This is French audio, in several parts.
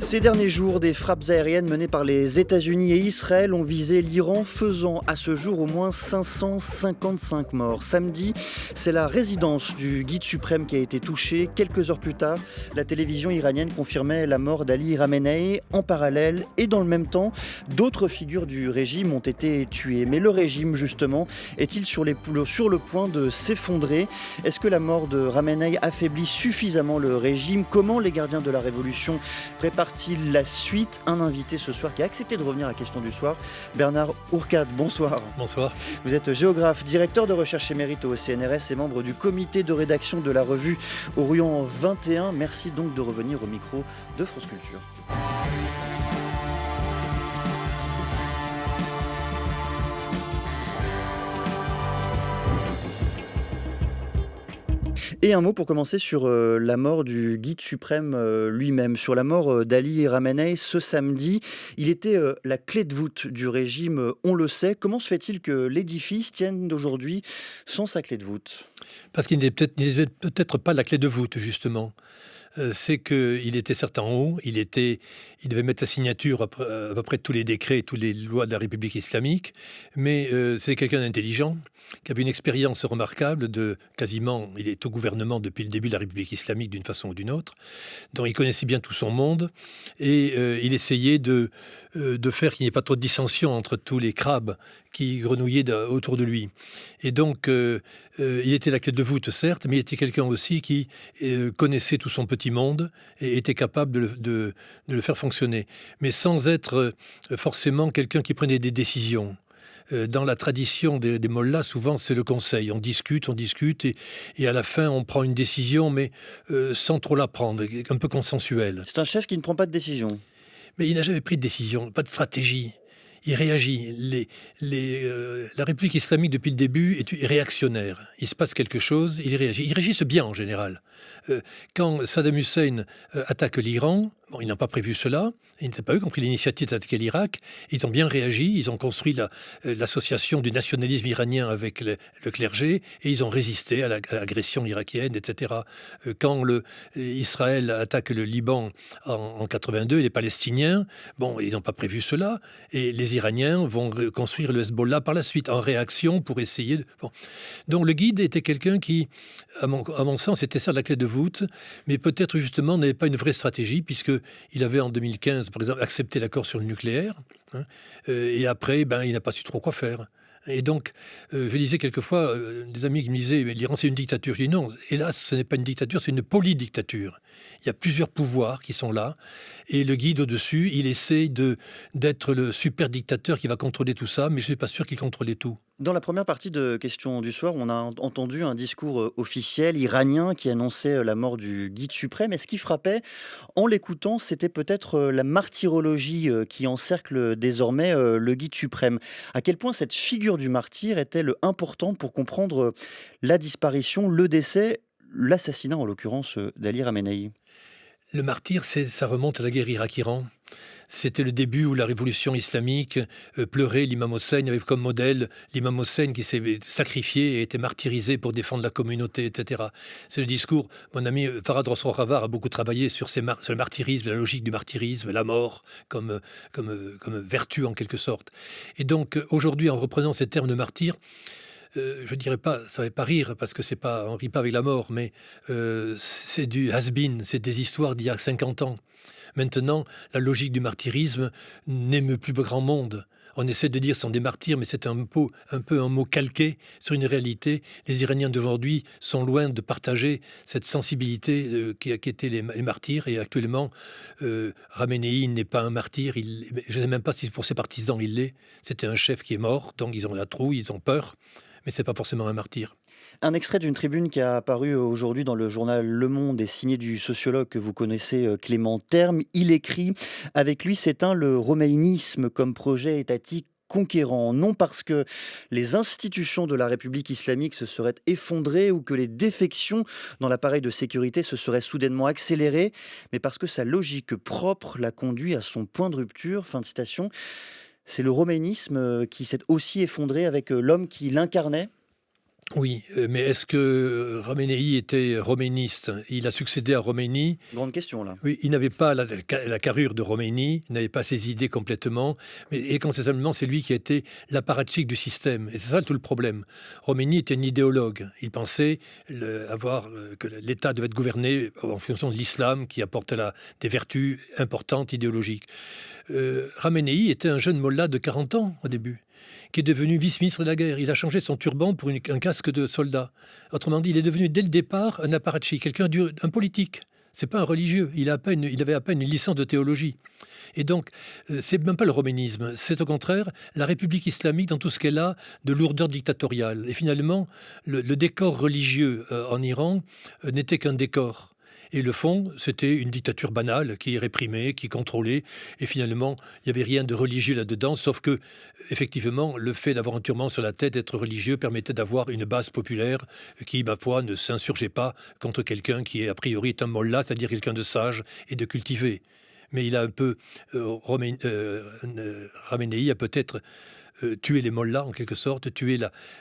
Ces derniers jours, des frappes aériennes menées par les États-Unis et Israël ont visé l'Iran, faisant à ce jour au moins 555 morts. Samedi, c'est la résidence du guide suprême qui a été touchée. Quelques heures plus tard, la télévision iranienne confirmait la mort d'Ali Khamenei. En parallèle et dans le même temps, d'autres figures du régime ont été tuées. Mais le régime, justement, est-il sur le point de s'effondrer? Est-ce que la mort de Khamenei affaiblit suffisamment le régime? Comment les gardiens de la révolution préparent-ils la suite? Un invité ce soir qui a accepté de revenir à Question du soir, Bernard Ourcade. Bonsoir. Bonsoir. Vous êtes géographe, directeur de recherche émérite au CNRS et membre du comité de rédaction de la revue Orient 21. Merci donc de revenir au micro de France Culture. Et un mot pour commencer sur la mort du guide suprême lui-même, sur la mort d'Ali Khamenei ce samedi. Il était la clé de voûte du régime, on le sait. Comment se fait-il que l'édifice tienne aujourd'hui sans sa clé de voûte? Parce qu'il n'était peut-être pas la clé de voûte, justement. C'est qu'il était certes en haut, il devait mettre sa signature à peu près tous les décrets et toutes les lois de la République islamique, mais c'est quelqu'un d'intelligent, qui avait une expérience remarquable il est au gouvernement depuis le début de la République islamique d'une façon ou d'une autre, donc il connaissait bien tout son monde, et il essayait de faire qu'il n'y ait pas trop de dissension entre tous les crabes qui grenouillaient autour de lui. Et donc, il était la clé de voûte, certes, mais il était quelqu'un aussi qui connaissait tout son petit monde et était capable de le faire fonctionner. Mais sans être forcément quelqu'un qui prenait des décisions. Dans la tradition des mollahs, souvent, c'est le conseil. On discute, et à la fin, on prend une décision, mais sans trop la prendre, un peu consensuelle. C'est un chef qui ne prend pas de décision. Mais il n'a jamais pris de décision, pas de stratégie. Il réagit. La République islamique, depuis le début, est réactionnaire. Il se passe quelque chose, il réagit. Ils réagissent bien, en général. Quand Saddam Hussein attaque l'Iran, ils n'ont pas prévu cela. Ils n'étaient pas eux qui ont pris l'initiative d'attaquer l'Irak. Ils ont bien réagi. Ils ont construit l'association du nationalisme iranien avec le clergé et ils ont résisté à l'agression irakienne, etc. Quand Israël attaque le Liban en 82, et les Palestiniens, ils n'ont pas prévu cela. Et les Iraniens vont construire le Hezbollah par la suite, en réaction pour essayer de... Donc le guide était quelqu'un qui, à mon sens, était ça la clé de voûte, mais peut-être justement n'avait pas une vraie stratégie, puisqu'il avait en 2015, par exemple, accepté l'accord sur le nucléaire, et après, il n'a pas su trop quoi faire. Et donc, je disais quelquefois, des amis qui me disaient, mais l'Iran c'est une dictature. Je dis non, hélas, ce n'est pas une dictature, c'est une polydictature. Il y a plusieurs pouvoirs qui sont là, et le guide au-dessus, il essaie d'être le super dictateur qui va contrôler tout ça, mais je ne suis pas sûr qu'il contrôlait tout. Dans la première partie de Question du soir, on a entendu un discours officiel iranien qui annonçait la mort du guide suprême. Et ce qui frappait, en l'écoutant, c'était peut-être la martyrologie qui encercle désormais le guide suprême. À quel point cette figure du martyr est-elle importante pour comprendre la disparition, le décès, l'assassinat en l'occurrence d'Ali Khamenei? Le martyr, ça remonte à la guerre Irak-Iran. C'était le début où la révolution islamique pleurait l'imam Hossein, avait comme modèle l'imam Hossein qui s'est sacrifié et été martyrisé pour défendre la communauté, etc. C'est le discours, mon ami Farhad Rosroravar a beaucoup travaillé sur le martyrisme, la logique du martyrisme, la mort comme vertu en quelque sorte. Et donc aujourd'hui, en reprenant ces termes de martyr, je dirais pas, ça ne va pas rire parce que on rit pas avec la mort, mais c'est du has-been, c'est des histoires d'il y a 50 ans. Maintenant, la logique du martyrisme n'émeut plus grand monde. On essaie de dire que ce sont des martyrs, mais c'est un peu un mot calqué sur une réalité. Les Iraniens d'aujourd'hui sont loin de partager cette sensibilité qui étaient les martyrs. Et actuellement, Khamenei n'est pas un martyr. Je ne sais même pas si pour ses partisans il l'est. C'était un chef qui est mort, donc ils ont la trouille, ils ont peur. Mais ce n'est pas forcément un martyr. Un extrait d'une tribune qui a apparu aujourd'hui dans le journal Le Monde est signé du sociologue que vous connaissez, Clément Terme. Il écrit « Avec lui s'éteint le romaïnisme comme projet étatique conquérant, non parce que les institutions de la République islamique se seraient effondrées ou que les défections dans l'appareil de sécurité se seraient soudainement accélérées, mais parce que sa logique propre l'a conduit à son point de rupture. » Fin de citation. C'est le romaïnisme qui s'est aussi effondré avec l'homme qui l'incarnait? Oui, mais est-ce que Khamenei était romainiste? Il a succédé à Khomeini. Grande question là. Oui, il n'avait pas la carrure de Khomeini, il n'avait pas ses idées complètement, mais et conséquemment, c'est lui qui a été l'apparatchik du système et c'est ça tout le problème. Khomeini était un idéologue. Il pensait que l'État devait être gouverné en fonction de l'islam qui apporte des vertus importantes idéologiques. Khamenei était un jeune mollah de 40 ans au début, qui est devenu vice-ministre de la guerre. Il a changé son turban pour un casque de soldat. Autrement dit, il est devenu dès le départ un apparatchik, un politique. C'est pas un religieux. Il avait à peine une licence de théologie. Et donc, c'est même pas le romanisme. C'est au contraire la République islamique dans tout ce qu'elle a de lourdeur dictatoriale. Et finalement, le décor religieux en Iran n'était qu'un décor. Et le fond, c'était une dictature banale qui réprimait, qui contrôlait. Et finalement, il n'y avait rien de religieux là-dedans, sauf que, effectivement, le fait d'avoir un turban sur la tête, d'être religieux, permettait d'avoir une base populaire qui, ma foi, ne s'insurgeait pas contre quelqu'un qui, a priori, est un mollah, c'est-à-dire quelqu'un de sage et de cultivé. Mais il a un peu, Khamenei a peut-être tué les mollahs, en quelque sorte, tué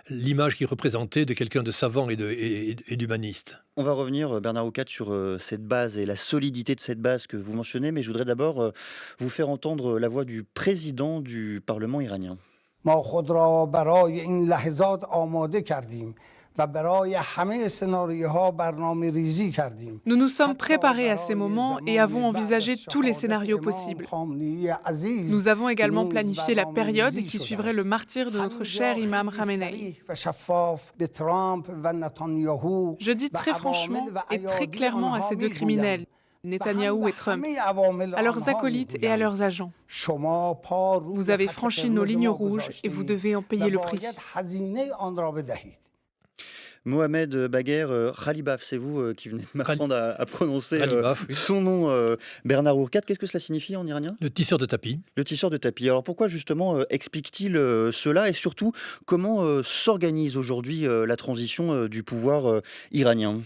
l'image qu'il représentait de quelqu'un de savant et d'humaniste. On va revenir, Bernard Oukat, sur cette base et la solidité de cette base que vous mentionnez, mais je voudrais d'abord vous faire entendre la voix du président du Parlement iranien. ما خود را برای این لحظات آماده کردیم و برای همه سناریوها برنامه‌ریزی کردیم. Nous nous sommes préparés à ces moments et avons envisagé tous les scénarios possibles. Nous avons également planifié la période qui suivrait le martyre de notre cher imam Khamenei. Je dis très franchement et très clairement à ces deux criminels, Netanyahou et Trump, à leurs acolytes et à leurs agents. Vous avez franchi nos lignes rouges et vous devez en payer le prix. Mohamed Bagher Khalibaf, c'est vous qui venez de m'apprendre à prononcer Khalibaf, oui. son nom, Bernard Oukat. Qu'est-ce que cela signifie en iranien? Le tisseur de tapis. Le tisseur de tapis. Alors pourquoi justement explique-t-il cela et surtout comment s'organise aujourd'hui la transition du pouvoir iranien?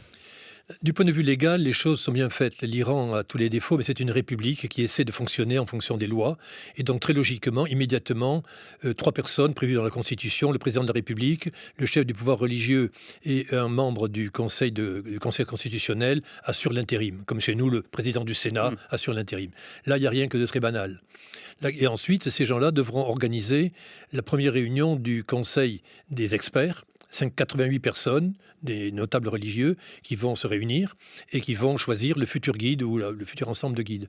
Du point de vue légal, les choses sont bien faites. L'Iran a tous les défauts, mais c'est une république qui essaie de fonctionner en fonction des lois. Et donc, très logiquement, immédiatement, 3 personnes prévues dans la Constitution, le président de la République, le chef du pouvoir religieux et un membre du Conseil constitutionnel assurent l'intérim. Comme chez nous, le président du Sénat assure l'intérim. Là, il n'y a rien que de très banal. Et ensuite, ces gens-là devront organiser la première réunion du Conseil des experts, 88 personnes, des notables religieux, qui vont se réunir et qui vont choisir le futur guide ou le futur ensemble de guides.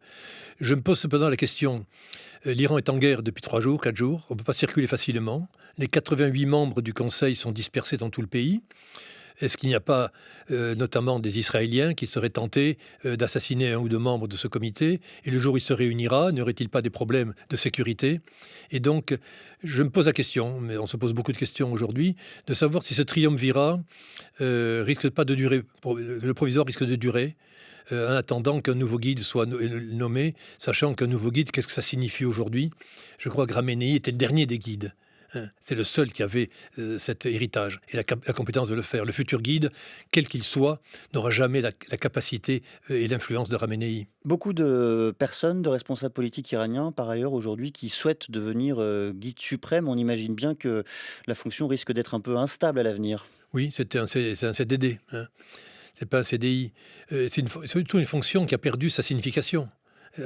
Je me pose cependant la question, l'Iran est en guerre depuis 3 jours, 4 jours, on ne peut pas circuler facilement, les 88 membres du Conseil sont dispersés dans tout le pays. Est-ce qu'il n'y a pas notamment des Israéliens qui seraient tentés d'assassiner un ou deux membres de ce comité? Et le jour où il se réunira, n'y aurait-il pas des problèmes de sécurité? Et donc, je me pose la question, mais on se pose beaucoup de questions aujourd'hui, de savoir si ce triumvirat risque pas de durer, le provisoire risque de durer, en attendant qu'un nouveau guide soit nommé, sachant qu'un nouveau guide, qu'est-ce que ça signifie aujourd'hui? Je crois que Khamenei était le dernier des guides. C'est le seul qui avait cet héritage et la compétence de le faire. Le futur guide, quel qu'il soit, n'aura jamais la capacité et l'influence de Khamenei. Beaucoup de personnes, de responsables politiques iraniens, par ailleurs, aujourd'hui, qui souhaitent devenir guide suprême. On imagine bien que la fonction risque d'être un peu instable à l'avenir. Oui, c'est un CDD. Hein. C'est pas un CDI. C'est surtout une fonction qui a perdu sa signification.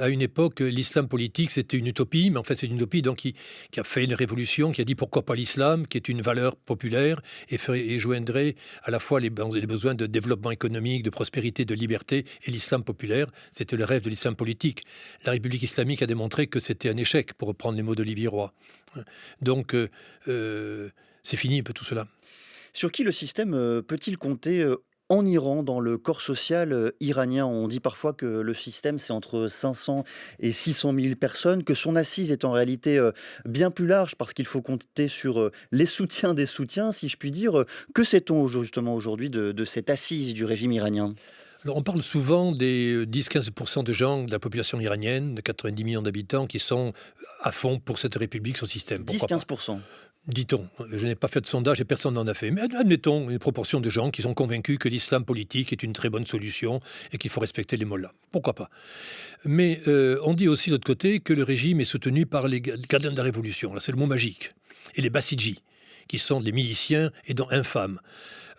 À une époque, l'islam politique, c'était une utopie, mais en fait, c'est une utopie donc, qui a fait une révolution, qui a dit pourquoi pas l'islam, qui est une valeur populaire et joindrait à la fois les besoins de développement économique, de prospérité, de liberté et l'islam populaire. C'était le rêve de l'islam politique. La République islamique a démontré que c'était un échec, pour reprendre les mots d'Olivier Roy. Donc, c'est fini un peu tout cela. Sur qui le système peut-il compter en Iran, dans le corps social iranien? On dit parfois que le système, c'est entre 500 et 600 000 personnes, que son assise est en réalité bien plus large, parce qu'il faut compter sur les soutiens des soutiens, si je puis dire. Que sait-on justement aujourd'hui de cette assise du régime iranien? Alors on parle souvent des 10-15% de gens de la population iranienne, de 90 millions d'habitants, qui sont à fond pour cette république, son système. 10-15%. Dit-on, je n'ai pas fait de sondage et personne n'en a fait, mais admettons une proportion de gens qui sont convaincus que l'islam politique est une très bonne solution et qu'il faut respecter les mollahs. Pourquoi pas? Mais on dit aussi de l'autre côté que le régime est soutenu par les gardiens de la révolution. Là, c'est le mot magique. Et les Bassidji, qui sont des miliciens et donc infâmes.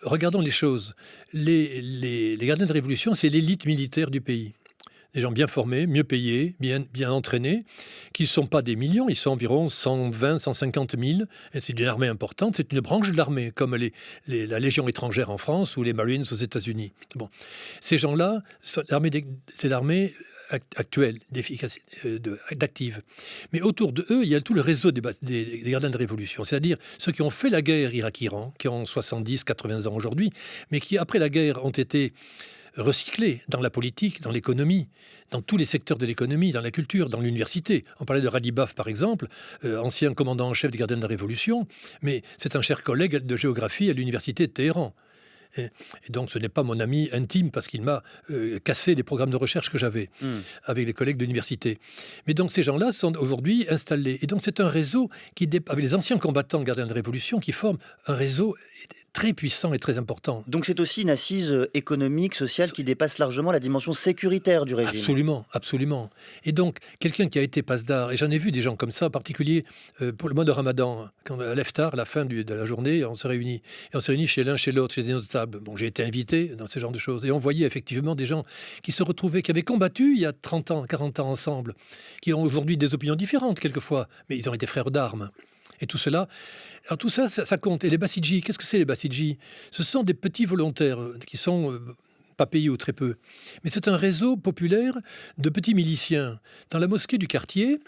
Regardons les choses. Les gardiens de la Révolution, c'est l'élite militaire du pays. Des gens bien formés, mieux payés, bien entraînés, qui ne sont pas des millions, ils sont environ 120, 150 000. Et c'est une armée importante, c'est une branche de l'armée, comme la Légion étrangère en France ou les Marines aux États-Unis. Bon. Ces gens-là, c'est l'armée actuelle, d'active. Mais autour de eux, il y a tout le réseau des gardiens de Révolution, c'est-à-dire ceux qui ont fait la guerre Irak-Iran, qui ont 70, 80 ans aujourd'hui, mais qui, après la guerre, ont été recyclés dans la politique, dans l'économie, dans tous les secteurs de l'économie, dans la culture, dans l'université. On parlait de Radibaf, par exemple, ancien commandant en chef des gardiens de la Révolution, mais c'est un cher collègue de géographie à l'université de Téhéran. Et donc ce n'est pas mon ami intime parce qu'il m'a cassé les programmes de recherche que j'avais avec les collègues de l'université. Mais donc ces gens-là sont aujourd'hui installés. Et donc c'est un réseau avec les anciens combattants gardiens de la Révolution qui forment un réseau très puissant et très important. Donc c'est aussi une assise économique, sociale qui dépasse largement la dimension sécuritaire du régime. Absolument, absolument. Et donc quelqu'un qui a été pasdar, et j'en ai vu des gens comme ça, en particulier pour le mois de Ramadan, quand à l'Eftar, à la fin de la journée, on se réunit. Et on se réunit chez l'un, chez l'autre, chez des notables. Bon, j'ai été invité dans ce genre de choses. Et on voyait effectivement des gens qui se retrouvaient, qui avaient combattu il y a 30 ans, 40 ans ensemble, qui ont aujourd'hui des opinions différentes quelquefois, mais ils ont été frères d'armes. Et tout cela, alors tout ça, ça compte. Et les Bassidjis, qu'est-ce que c'est les Bassidjis? Ce sont des petits volontaires qui sont pas payés ou très peu. Mais c'est un réseau populaire de petits miliciens. Dans la mosquée du quartier,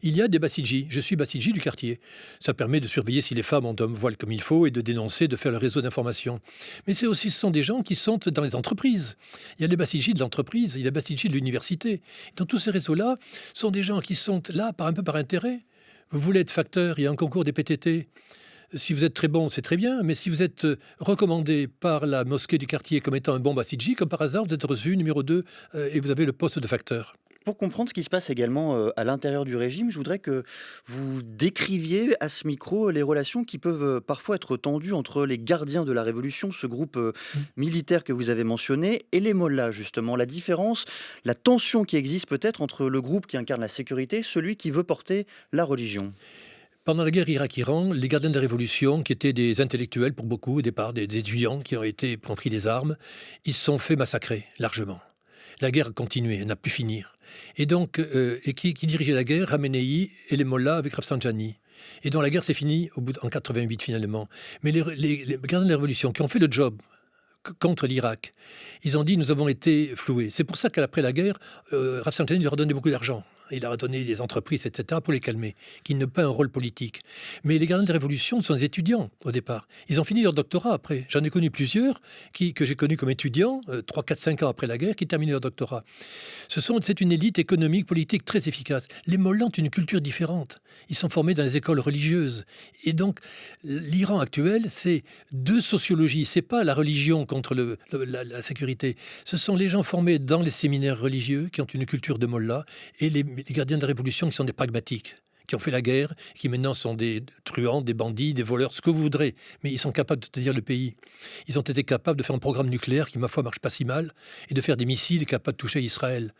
il y a des Bassidjis. Je suis Bassidji du quartier. Ça permet de surveiller si les femmes ont un voile comme il faut et de dénoncer, de faire le réseau d'information. Mais ce sont des gens qui sont dans les entreprises. Il y a les Bassidjis de l'entreprise, il y a les Bassidjis de l'université. Dans tous ces réseaux-là, sont des gens qui sont là un peu par intérêt. Vous voulez être facteur, il y a un concours des PTT. Si vous êtes très bon, c'est très bien, mais si vous êtes recommandé par la mosquée du quartier comme étant un bon Bassidji, comme par hasard, vous êtes reçu numéro 2 et vous avez le poste de facteur. Pour comprendre ce qui se passe également à l'intérieur du régime, je voudrais que vous décriviez à ce micro les relations qui peuvent parfois être tendues entre les gardiens de la Révolution, ce groupe militaire que vous avez mentionné, et les mollahs, justement. La différence, la tension qui existe peut-être entre le groupe qui incarne la sécurité, celui qui veut porter la religion. Pendant la guerre Irak-Iran, les gardiens de la Révolution, qui étaient des intellectuels pour beaucoup au départ, des étudiants qui ont pris des armes, ils se sont fait massacrer largement. La guerre a continué, elle n'a pu finir. Et donc, qui dirigeait la guerre? Khamenei et les mollahs avec Rafsanjani. Et donc la guerre s'est finie en 88 finalement. Mais les gardiens de la Révolution qui ont fait le job contre l'Irak, ils ont dit nous avons été floués. C'est pour ça qu'après la guerre, Rafsanjani leur a donné beaucoup d'argent. Il a donné des entreprises, etc., pour les calmer, qui n'ont pas un rôle politique. Mais les gardiens de la Révolution sont des étudiants, au départ. Ils ont fini leur doctorat après. J'en ai connu plusieurs, que j'ai connus comme étudiants, 3, 4, 5 ans après la guerre, qui terminaient leur doctorat. C'est une élite économique, politique très efficace. Les mollahs ont une culture différente. Ils sont formés dans les écoles religieuses. Et donc, l'Iran actuel, c'est deux sociologies. C'est pas la religion contre la sécurité. Ce sont les gens formés dans les séminaires religieux, qui ont une culture de mollah, et les gardiens de la Révolution qui sont des pragmatiques, qui ont fait la guerre, qui maintenant sont des truands, des bandits, des voleurs, ce que vous voudrez. Mais ils sont capables de tenir le pays. Ils ont été capables de faire un programme nucléaire qui, ma foi, marche pas si mal, et de faire des missiles capables de toucher Israël.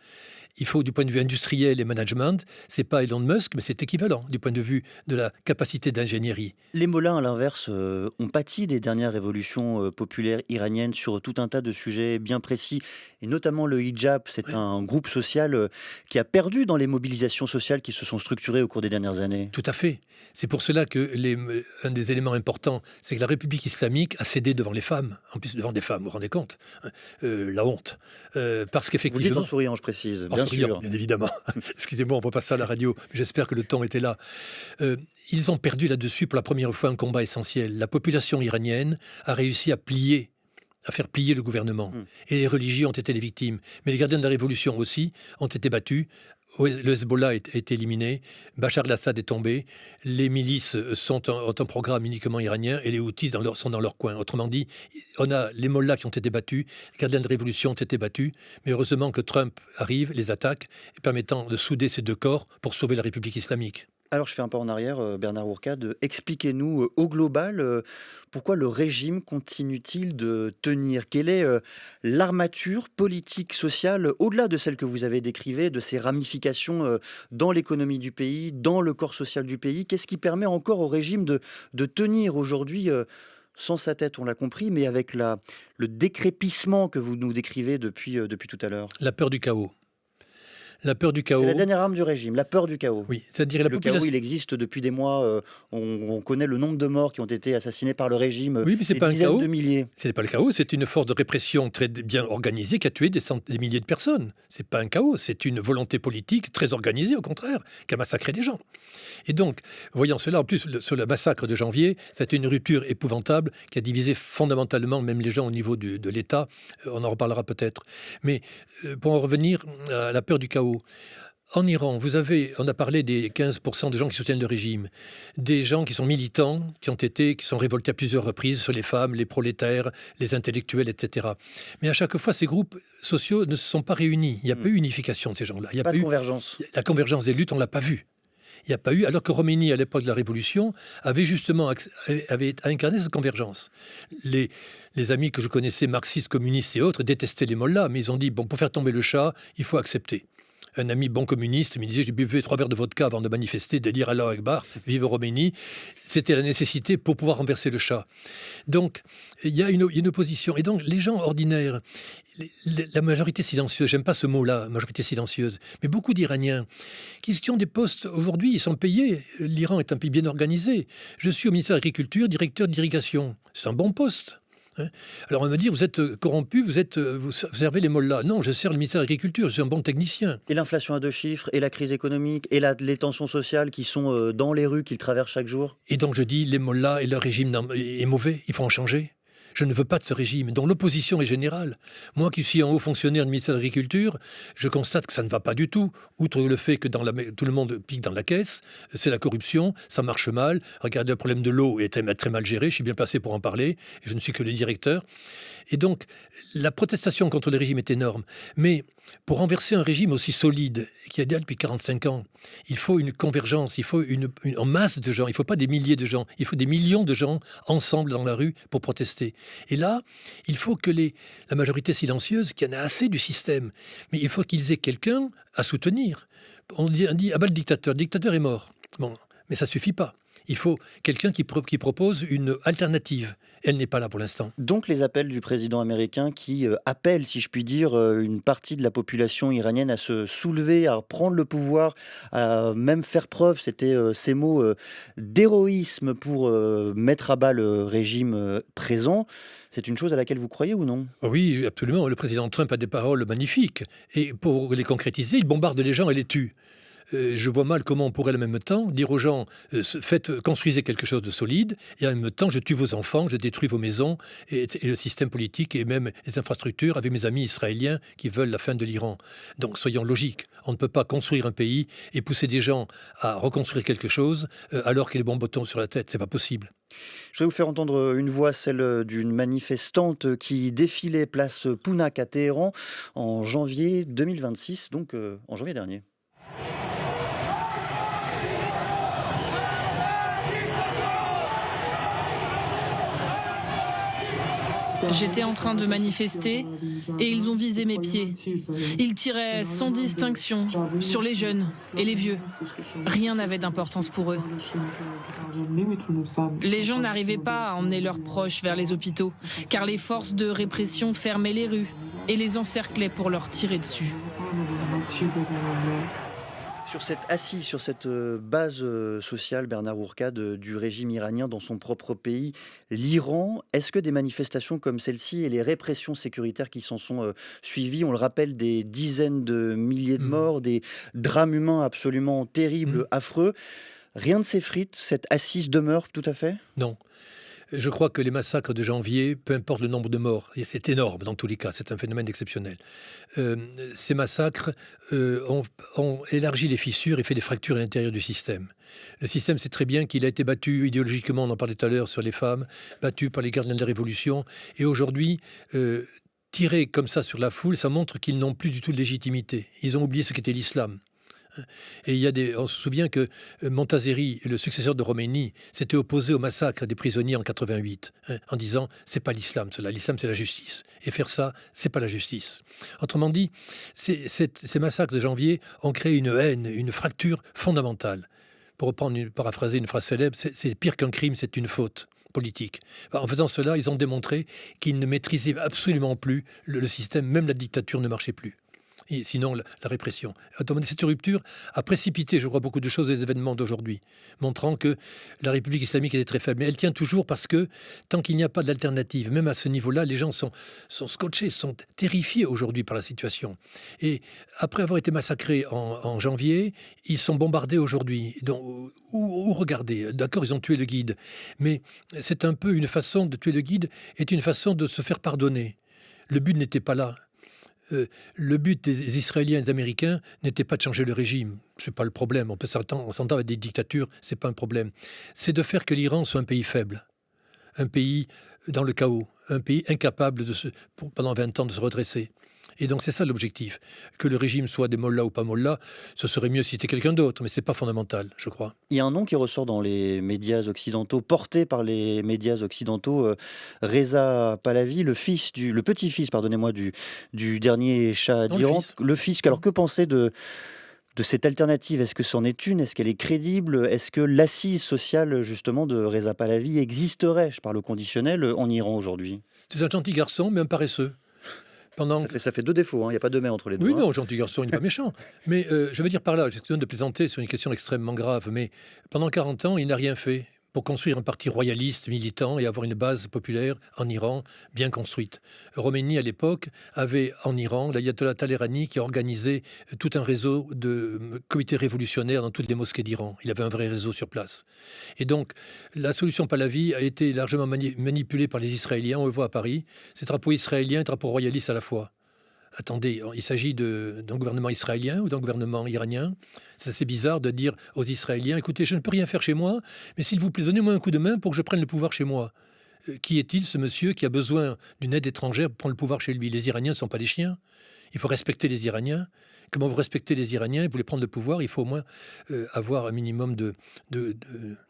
Il faut, du point de vue industriel et management, c'est pas Elon Musk, mais c'est équivalent du point de vue de la capacité d'ingénierie. Les mollahs, à l'inverse, ont pâti des dernières révolutions populaires iraniennes sur tout un tas de sujets bien précis, et notamment le hijab. C'est un groupe social qui a perdu dans les mobilisations sociales qui se sont structurées au cours des dernières années. Tout à fait. C'est pour cela que un des éléments importants, c'est que la République islamique a cédé devant les femmes, en plus devant des femmes, vous vous rendez compte, la honte. Parce qu'effectivement... Vous le dites en souriant, je précise. Bien sûr. Bien évidemment. Excusez-moi, on ne voit pas ça à la radio, mais j'espère que le temps était là. Ils ont perdu là-dessus pour la première fois un combat essentiel. La population iranienne a réussi à faire plier le gouvernement. Et les religieux ont été les victimes. Mais les gardiens de la Révolution aussi ont été battus. Le Hezbollah a été éliminé, Bachar el-Assad est tombé, les milices ont un programme uniquement iranien et les Houthis sont dans leur coin. Autrement dit, on a les mollahs qui ont été battus, les gardiens de révolution ont été battus, mais heureusement que Trump arrive, les attaque, permettant de souder ces deux corps pour sauver la République islamique. Alors je fais un pas en arrière, Bernard Ourcade. Expliquez-nous au global pourquoi le régime continue-t-il de tenir? Quelle est l'armature politique, sociale, au-delà de celle que vous avez décrivée, de ses ramifications dans l'économie du pays, dans le corps social du pays? Qu'est-ce qui permet encore au régime de tenir aujourd'hui sans sa tête, on l'a compris, mais avec le décrépissement que vous nous décrivez depuis tout à l'heure? La peur du chaos. La peur du chaos. C'est la dernière arme du régime, la peur du chaos. Oui, c'est-à-dire la Le population. chaos, il existe depuis des mois. On connaît le nombre de morts qui ont été assassinés par le régime, Oui, mais c'est des pas un dizaines chaos. de milliers. Ce n'est pas le chaos, c'est une force de répression très bien organisée qui a tué des milliers de personnes. C'est pas un chaos, c'est une volonté politique très organisée, au contraire, qui a massacré des gens. Et donc, voyant cela, en plus, sur le massacre de janvier, c'était une rupture épouvantable qui a divisé fondamentalement même les gens au niveau de l'État. On en reparlera peut-être. Mais pour en revenir à la peur du chaos, en Iran, on a parlé des 15% de gens qui soutiennent le régime, des gens qui sont militants, qui sont révoltés à plusieurs reprises sur les femmes, les prolétaires, les intellectuels, etc. Mais à chaque fois, ces groupes sociaux ne se sont pas réunis. Il n'y a pas eu unification de ces gens-là. Il n'y a Pas pas de eu convergence. la convergence des luttes, on ne l'a pas vue. Il n'y a pas eu, alors que Khomeini, à l'époque de la Révolution, avait justement avait incarné cette convergence. Les amis que je connaissais, marxistes, communistes et autres, détestaient les mollahs, mais ils ont dit, bon, pour faire tomber le Shah, il faut accepter. Un ami bon communiste me disait, j'ai bu 3 verres de vodka avant de manifester, de dire Allah Akbar, vive Khomeini. C'était la nécessité pour pouvoir renverser le Shah. Donc, il y a une opposition. Et donc, les gens ordinaires, la majorité silencieuse, j'aime pas ce mot-là, majorité silencieuse, mais beaucoup d'Iraniens qui ont des postes aujourd'hui, ils sont payés. L'Iran est un pays bien organisé. Je suis au ministère de l'Agriculture, directeur d'irrigation. C'est un bon poste. Alors on va me dire, vous êtes corrompu, vous servez les mollahs. Non, je sers le ministère de l'Agriculture, je suis un bon technicien. Et l'inflation à 2 chiffres, et la crise économique, et les tensions sociales qui sont dans les rues, qu'ils traversent chaque jour. Et donc je dis, les mollahs et leur régime est mauvais, il faut en changer. Je ne veux pas de ce régime, dont l'opposition est générale. Moi qui suis un haut fonctionnaire du ministère de l'Agriculture, je constate que ça ne va pas du tout. Outre le fait que tout le monde pique dans la caisse, c'est la corruption, ça marche mal. Regardez, le problème de l'eau est très mal géré, je suis bien placé pour en parler, et je ne suis que le directeur. Et donc, la protestation contre le régime est énorme. Mais pour renverser un régime aussi solide, qui a déjà depuis 45 ans, il faut une convergence, il faut une masse de gens, il ne faut pas des milliers de gens, il faut des millions de gens ensemble dans la rue pour protester. Et là, il faut que la majorité silencieuse, qui en a assez du système, mais il faut qu'ils aient quelqu'un à soutenir. On dit, ah ben le dictateur est mort. Bon, mais ça ne suffit pas. Il faut quelqu'un qui propose une alternative. Elle n'est pas là pour l'instant. Donc les appels du président américain qui appelle, si je puis dire, une partie de la population iranienne à se soulever, à prendre le pouvoir, à même faire preuve, c'était ces mots, d'héroïsme pour mettre à bas le régime présent. C'est une chose à laquelle vous croyez ou non? Oui, absolument. Le président Trump a des paroles magnifiques. Et pour les concrétiser, il bombarde les gens et les tue. Je vois mal comment on pourrait en même temps dire aux gens construisez quelque chose de solide et en même temps je tue vos enfants, je détruis vos maisons et le système politique et même les infrastructures avec mes amis israéliens qui veulent la fin de l'Iran. Donc soyons logiques, on ne peut pas construire un pays et pousser des gens à reconstruire quelque chose alors qu'il y a les bombes tombent sur la tête, c'est pas possible. Je vais vous faire entendre une voix, celle d'une manifestante qui défilait place Pounak à Téhéran en janvier 2026, donc en janvier dernier. J'étais en train de manifester et ils ont visé mes pieds. Ils tiraient sans distinction sur les jeunes et les vieux. Rien n'avait d'importance pour eux. Les gens n'arrivaient pas à emmener leurs proches vers les hôpitaux, car les forces de répression fermaient les rues et les encerclaient pour leur tirer dessus. Sur cette base sociale, Bernard Ourcade, du régime iranien dans son propre pays, l'Iran, est-ce que des manifestations comme celle-ci et les répressions sécuritaires qui s'en sont suivies, on le rappelle, des dizaines de milliers de morts, des drames humains absolument terribles, affreux, rien ne s'effrite, cette assise demeure tout à fait? Non. Je crois que les massacres de janvier, peu importe le nombre de morts, et c'est énorme dans tous les cas, c'est un phénomène exceptionnel. Ces massacres ont élargi les fissures et fait des fractures à l'intérieur du système. Le système sait très bien qu'il a été battu idéologiquement, on en parlait tout à l'heure sur les femmes, battu par les gardiens de la Révolution, et aujourd'hui, tirer comme ça sur la foule, ça montre qu'ils n'ont plus du tout de légitimité. Ils ont oublié ce qu'était l'islam. Et on se souvient que Montazeri, le successeur de Khomeini, s'était opposé au massacre des prisonniers en 88, en disant c'est pas l'islam, l'islam c'est la justice. Et faire ça, c'est pas la justice. Autrement dit, ces massacres de janvier ont créé une haine, une fracture fondamentale. Pour paraphraser une phrase célèbre, c'est pire qu'un crime, c'est une faute politique. En faisant cela, ils ont démontré qu'ils ne maîtrisaient absolument plus le système, même la dictature ne marchait plus. Et sinon, la répression. Cette rupture a précipité, je crois, beaucoup de choses et d'événements d'aujourd'hui, montrant que la République islamique était très faible. Mais elle tient toujours parce que, tant qu'il n'y a pas d'alternative, même à ce niveau-là, les gens sont scotchés, sont terrifiés aujourd'hui par la situation. Et après avoir été massacrés en janvier, ils sont bombardés aujourd'hui. Où regarder? D'accord, ils ont tué le guide. Mais c'est un peu une façon de tuer le guide, est une façon de se faire pardonner. Le but n'était pas là. Le but des Israéliens et des Américains n'était pas de changer le régime. Ce n'est pas le problème. On s'entend avec des dictatures, ce n'est pas un problème. C'est de faire que l'Iran soit un pays faible, un pays dans le chaos, un pays incapable pendant 20 ans de se redresser. Et donc c'est ça l'objectif. Que le régime soit des mollahs ou pas mollahs, ce serait mieux si c'était quelqu'un d'autre, mais ce n'est pas fondamental, je crois. Il y a un nom qui ressort dans les médias occidentaux, porté par les médias occidentaux, Reza Pahlavi, le petit-fils, pardonnez-moi, du dernier Shah d'Iran. Le fils. Alors que penser de cette alternative? Est-ce que c'en est une? Est-ce qu'elle est crédible? Est-ce que l'assise sociale, justement, de Reza Pahlavi existerait, je parle au conditionnel, en Iran aujourd'hui? C'est un gentil garçon, mais un paresseux. Ça fait deux défauts, il n'y a pas de mais entre les deux. Oui, non, gentil garçon, il n'est pas méchant. Mais je veux dire par là, j'excuse de plaisanter sur une question extrêmement grave, mais pendant 40 ans, il n'a rien fait pour construire un parti royaliste, militant et avoir une base populaire en Iran bien construite. Khomeini, à l'époque, avait en Iran l'ayatollah Talleyrani qui organisait tout un réseau de comités révolutionnaires dans toutes les mosquées d'Iran. Il avait un vrai réseau sur place. Et donc, la solution Pahlavi a été largement manipulée par les Israéliens. On le voit à Paris. C'est drapeau israélien et drapeau royaliste à la fois. Attendez, il s'agit d'un gouvernement israélien ou d'un gouvernement iranien. C'est assez bizarre de dire aux Israéliens, écoutez, je ne peux rien faire chez moi, mais s'il vous plaît, donnez-moi un coup de main pour que je prenne le pouvoir chez moi. Qui est-il, ce monsieur qui a besoin d'une aide étrangère pour prendre le pouvoir chez lui? Les Iraniens ne sont pas des chiens. Il faut respecter les Iraniens. Comment vous respectez les Iraniens et vous voulez prendre le pouvoir? Il faut au moins avoir un minimum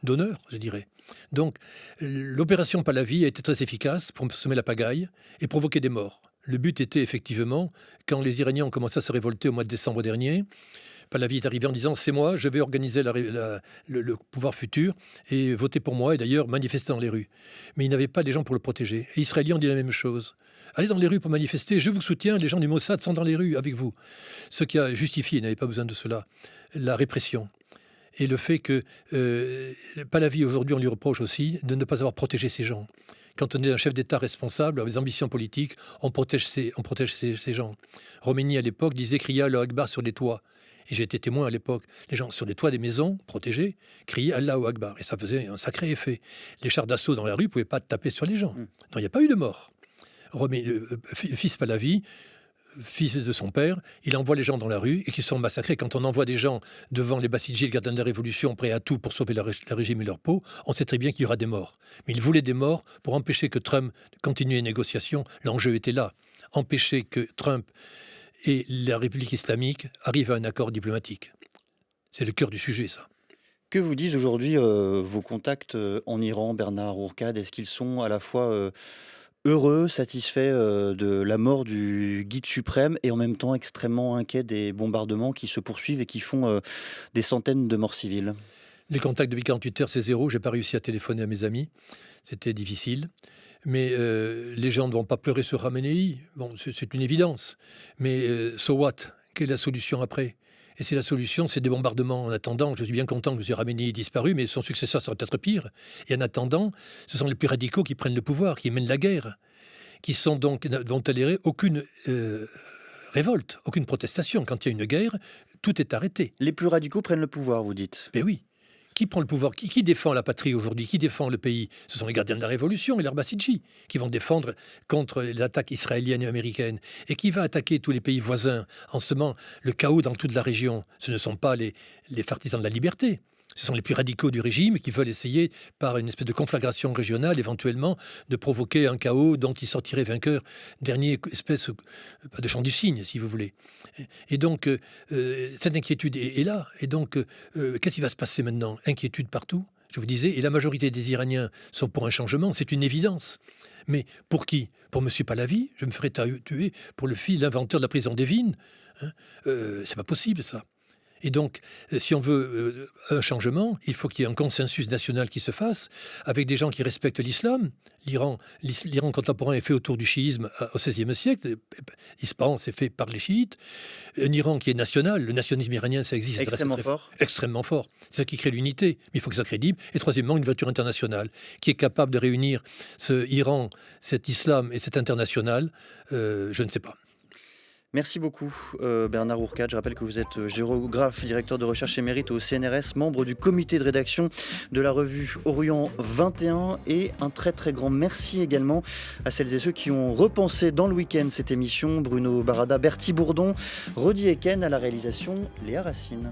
d'honneur, je dirais. Donc, l'opération Pahlavi a été très efficace pour semer la pagaille et provoquer des morts. Le but était effectivement, quand les Iraniens ont commencé à se révolter au mois de décembre dernier, Pahlavi est arrivé en disant « c'est moi, je vais organiser le pouvoir futur et voter pour moi et d'ailleurs manifester dans les rues ». Mais il n'avait pas des gens pour le protéger. Et les Israéliens ont dit la même chose. Allez dans les rues pour manifester, je vous soutiens, les gens du Mossad sont dans les rues avec vous. Ce qui a justifié, il n'avait pas besoin de cela, la répression. Et le fait que Pahlavi, aujourd'hui, on lui reproche aussi de ne pas avoir protégé ces gens. Quand on est un chef d'État responsable, avec des ambitions politiques, on protège ces gens. Khomeini, à l'époque, disait « crier Allah Akbar sur les toits ». Et j'ai été témoin à l'époque. Les gens sur les toits des maisons protégées criaient Allahu Akbar. Et ça faisait un sacré effet. Les chars d'assaut dans la rue ne pouvaient pas taper sur les gens. Donc il n'y a pas eu de mort. Fils Pahlavi, fils de son père, il envoie les gens dans la rue et qui sont massacrés. Quand on envoie des gens devant les Bassidji, le gardien de la Révolution, prêts à tout pour sauver le régime et leur peau, on sait très bien qu'il y aura des morts. Mais il voulait des morts pour empêcher que Trump continue les négociations. L'enjeu était là. Empêcher que Trump et la République islamique arrivent à un accord diplomatique. C'est le cœur du sujet, ça. Que vous disent aujourd'hui vos contacts en Iran, Bernard Ourcade? Est-ce qu'ils sont à la fois heureux, satisfaits de la mort du guide suprême et en même temps extrêmement inquiets des bombardements qui se poursuivent et qui font des centaines de morts civiles? Les contacts depuis 48 heures, c'est zéro. Je n'ai pas réussi à téléphoner à mes amis. C'était difficile. Mais les gens ne vont pas pleurer sur Khamenei. Bon, c'est une évidence. Mais so what? Quelle est la solution après? Et si la solution, c'est des bombardements en attendant, je suis bien content que M. Khamenei ait disparu, mais son successeur sera peut-être pire. Et en attendant, ce sont les plus radicaux qui prennent le pouvoir, qui mènent la guerre, qui sont donc vont tolérer aucune révolte, aucune protestation. Quand il y a une guerre, tout est arrêté. Les plus radicaux prennent le pouvoir, vous dites? Mais oui. Qui prend le pouvoir? Qui défend la patrie aujourd'hui? Qui défend le pays? Ce sont les gardiens de la Révolution et les Bassidji qui vont défendre contre les attaques israéliennes et américaines. Et qui va attaquer tous les pays voisins en semant le chaos dans toute la région? Ce ne sont pas les partisans de la liberté. Ce sont les plus radicaux du régime qui veulent essayer, par une espèce de conflagration régionale, éventuellement, de provoquer un chaos dont ils sortiraient vainqueurs. Dernier espèce de chant du cygne, si vous voulez. Et donc, cette inquiétude est là. Et donc, qu'est-ce qui va se passer maintenant? Inquiétude partout, je vous disais, et la majorité des Iraniens sont pour un changement, c'est une évidence. Mais pour qui? Pour M. Pahlavi? Je me ferais tuer pour l'inventeur de la prison d'Evin? C'est pas possible, ça. Et donc, si on veut un changement, il faut qu'il y ait un consensus national qui se fasse, avec des gens qui respectent l'islam. L'Iran contemporain est fait autour du chiisme au XVIe siècle. L'Ispahan, c'est fait par les chiites. Un Iran qui est national, le nationalisme iranien, ça existe. Extrêmement fort. Extrêmement fort. C'est ça qui crée l'unité. Mais il faut que ça soit crédible. Et troisièmement, une voiture internationale qui est capable de réunir ce Iran, cet islam et cet international. Je ne sais pas. Merci beaucoup Bernard Ourcade. Je rappelle que vous êtes géographe, directeur de recherche émérite au CNRS, membre du comité de rédaction de la revue Orient 21 et un très très grand merci également à celles et ceux qui ont repensé dans le week-end cette émission. Bruno Barada, Bertie Bourdon, Rodi Eken à la réalisation, Léa Racine.